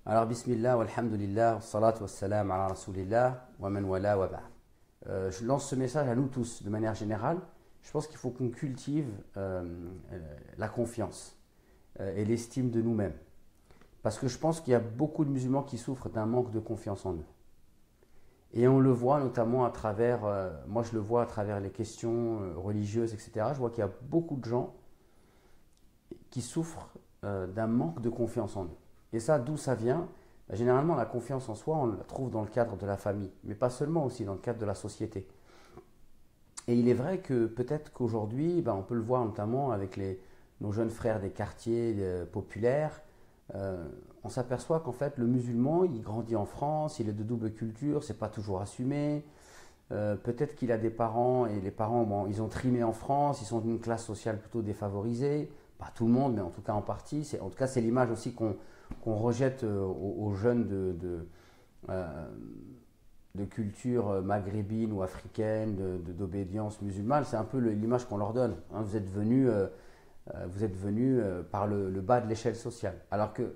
Alors, bismillah, walhamdulillah, salatu wassalam ala rasulillah, wa man wala wa ba'd. Je lance ce message à nous tous de manière générale. Je pense qu'il faut qu'on cultive la confiance et l'estime de nous-mêmes. Parce que je pense qu'il y a beaucoup de musulmans qui souffrent d'un manque de confiance en eux. Et on le voit notamment à travers, moi je le vois à travers les questions religieuses, etc. Je vois qu'il y a beaucoup de gens qui souffrent d'un manque de confiance en eux. Et ça, d'où ça vient? Généralement, la confiance en soi, on la trouve dans le cadre de la famille, mais pas seulement, aussi dans le cadre de la société. Et il est vrai que peut-être qu'aujourd'hui, on peut le voir notamment avec nos jeunes frères des quartiers populaires, on s'aperçoit qu'en fait, le musulman, il grandit en France, il est de double culture, c'est pas toujours assumé. Peut-être qu'il a des parents, et les parents, ils ont trimé en France, ils sont d'une classe sociale plutôt défavorisée. Pas tout le monde, mais en tout cas en partie. En tout cas, c'est l'image aussi qu'on rejette aux jeunes de culture maghrébine ou africaine, d'obédience musulmane. C'est un peu l'image qu'on leur donne. Hein. Vous êtes venus par le bas de l'échelle sociale. Alors que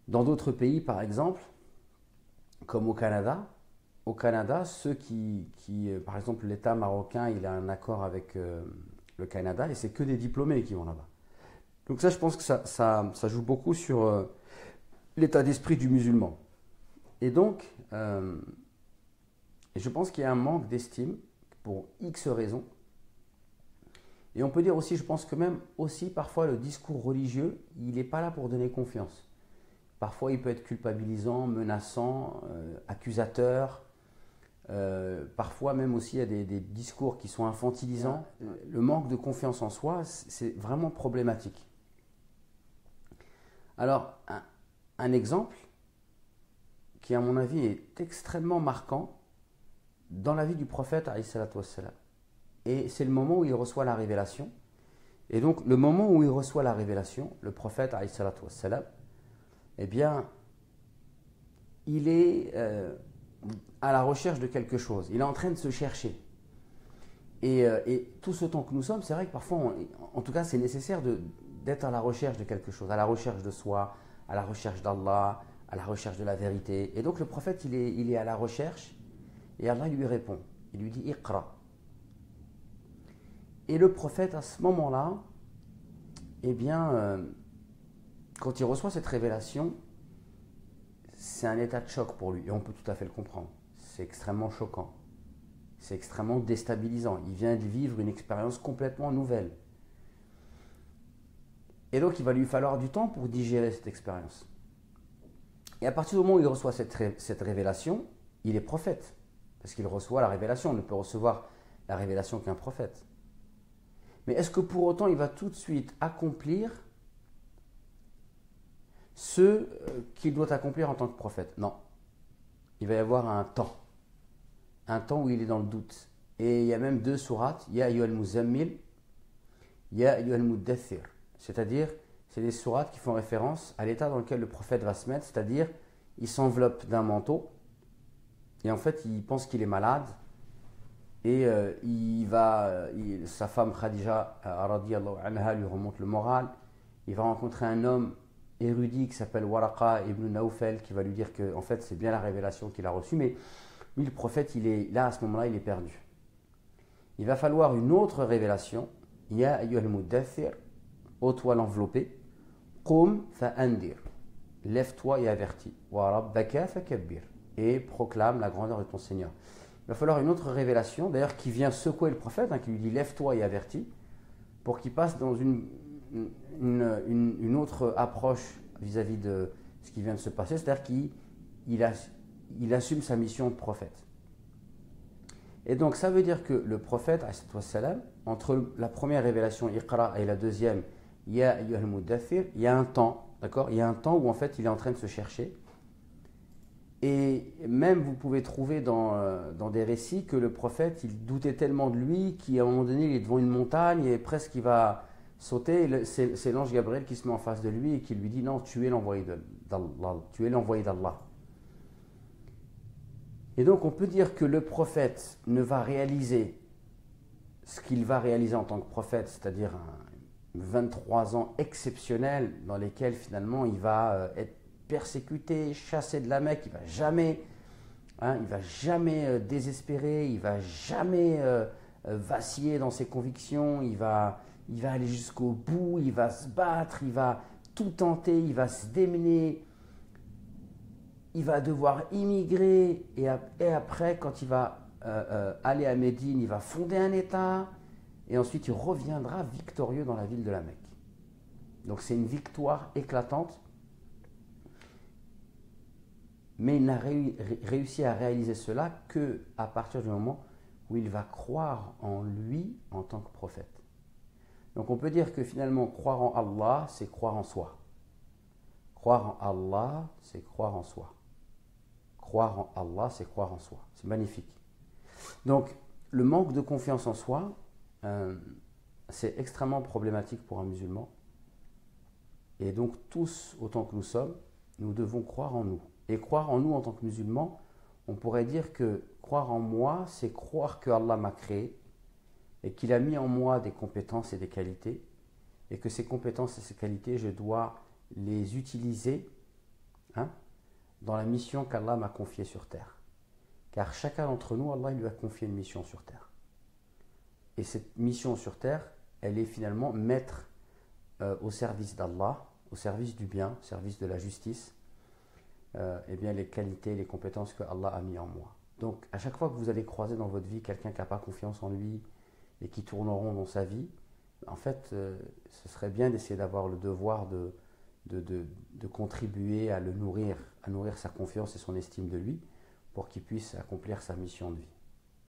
dans d'autres pays, par exemple, comme au Canada, ceux par exemple, l'État marocain, il a un accord avec le Canada et c'est que des diplômés qui vont là-bas. Donc ça, je pense que ça joue beaucoup sur l'état d'esprit du musulman. Et donc, je pense qu'il y a un manque d'estime pour X raisons. Et on peut dire aussi, je pense que même aussi parfois le discours religieux, il n'est pas là pour donner confiance. Parfois, il peut être culpabilisant, menaçant, accusateur. Parfois même aussi, il y a des discours qui sont infantilisants. Le manque de confiance en soi, c'est vraiment problématique. Alors, un exemple qui, à mon avis, est extrêmement marquant dans la vie du prophète, alayhi salatu wassalam. Et c'est le moment où il reçoit la révélation. Et donc, le moment où il reçoit la révélation, le prophète, alayhi salatu wassalam, eh bien, il est à la recherche de quelque chose. Il est en train de se chercher. Et tout ce temps que nous sommes, c'est vrai que parfois, en tout cas, c'est nécessaire d'être à la recherche de quelque chose, à la recherche de soi, à la recherche d'Allah, à la recherche de la vérité. Et donc, le prophète, il est à la recherche et Allah lui répond. Il lui dit « Iqra ». Et le prophète, à ce moment-là, eh bien, quand il reçoit cette révélation, c'est un état de choc pour lui. Et on peut tout à fait le comprendre. C'est extrêmement choquant. C'est extrêmement déstabilisant. Il vient de vivre une expérience complètement nouvelle. Et donc, il va lui falloir du temps pour digérer cette expérience. Et à partir du moment où il reçoit cette révélation, il est prophète. Parce qu'il reçoit la révélation. On ne peut recevoir la révélation qu'un prophète. Mais est-ce que pour autant, il va tout de suite accomplir ce qu'il doit accomplir en tant que prophète? Non. Il va y avoir un temps. Un temps où il est dans le doute. Et il y a même deux sourates. Ya ayyuhal muzammil, ya ayyuhal muddathir. C'est-à-dire, c'est des sourates qui font référence à l'état dans lequel le prophète va se mettre. C'est-à-dire, il s'enveloppe d'un manteau. Et en fait, il pense qu'il est malade. Et sa femme Khadija radiyallahu anha lui remonte le moral. Il va rencontrer un homme érudit qui s'appelle Waraqa ibn Nawfal qui va lui dire que en fait c'est bien la révélation qu'il a reçue, mais lui le prophète il est là à ce moment-là, il est perdu. Il va falloir une autre révélation. Ya ayyuhal muddathir, ô toi l'enveloppé, qum fa'andir, lève-toi et avertis, wa rabbaka fakabbir, et proclame la grandeur de ton Seigneur. Il va falloir une autre révélation, d'ailleurs qui vient secouer le prophète, qui lui dit lève-toi et avertis, pour qu'il passe dans une autre approche vis-à-vis de ce qui vient de se passer, c'est-à-dire qu'il assume sa mission de prophète. Et donc ça veut dire que le prophète, entre la première révélation Iqra et la deuxième Ya ayyuhal muddathir, il y a un temps, d'accord? Il y a un temps où en fait il est en train de se chercher. Et même vous pouvez trouver dans des récits que le prophète, il doutait tellement de lui qu'à un moment donné il est devant une montagne et presque il va sauter. C'est l'ange Gabriel qui se met en face de lui et qui lui dit non, tu es l'envoyé d'Allah. Tu es l'envoyé d'Allah. Et donc on peut dire que le prophète ne va réaliser ce qu'il va réaliser en tant que prophète, c'est-à-dire 23 ans exceptionnels dans lesquels finalement il va être persécuté, chassé de la Mecque, il ne va jamais désespérer, il ne va jamais vaciller dans ses convictions, il va aller jusqu'au bout, il va se battre, il va tout tenter, il va se démener, il va devoir immigrer et après, quand il va aller à Médine, il va fonder un État et ensuite il reviendra victorieux dans la ville de la Mecque. Donc c'est une victoire éclatante, mais il n'a réussi à réaliser cela qu'à partir du moment où il va croire en lui en tant que prophète. Donc on peut dire que finalement croire en Allah, c'est croire en soi. Croire en Allah, c'est croire en soi. Croire en Allah, c'est croire en soi. C'est magnifique. Donc le manque de confiance en soi, c'est extrêmement problématique pour un musulman. Et donc tous, autant que nous sommes, nous devons croire en nous. Et croire en nous en tant que musulmans, on pourrait dire que croire en moi, c'est croire que Allah m'a créé et qu'il a mis en moi des compétences et des qualités, et que ces compétences et ces qualités, je dois les utiliser dans la mission qu'Allah m'a confiée sur terre. Car chacun d'entre nous, Allah lui a confié une mission sur terre. Et cette mission sur terre, elle est finalement mettre au service d'Allah, au service du bien, au service de la justice, eh bien les qualités, les compétences que Allah a mis en moi. Donc à chaque fois que vous allez croiser dans votre vie quelqu'un qui n'a pas confiance en lui et qui tourne en rond dans sa vie, en fait, ce serait bien d'essayer d'avoir le devoir de contribuer à le nourrir, à nourrir sa confiance et son estime de lui pour qu'il puisse accomplir sa mission de vie.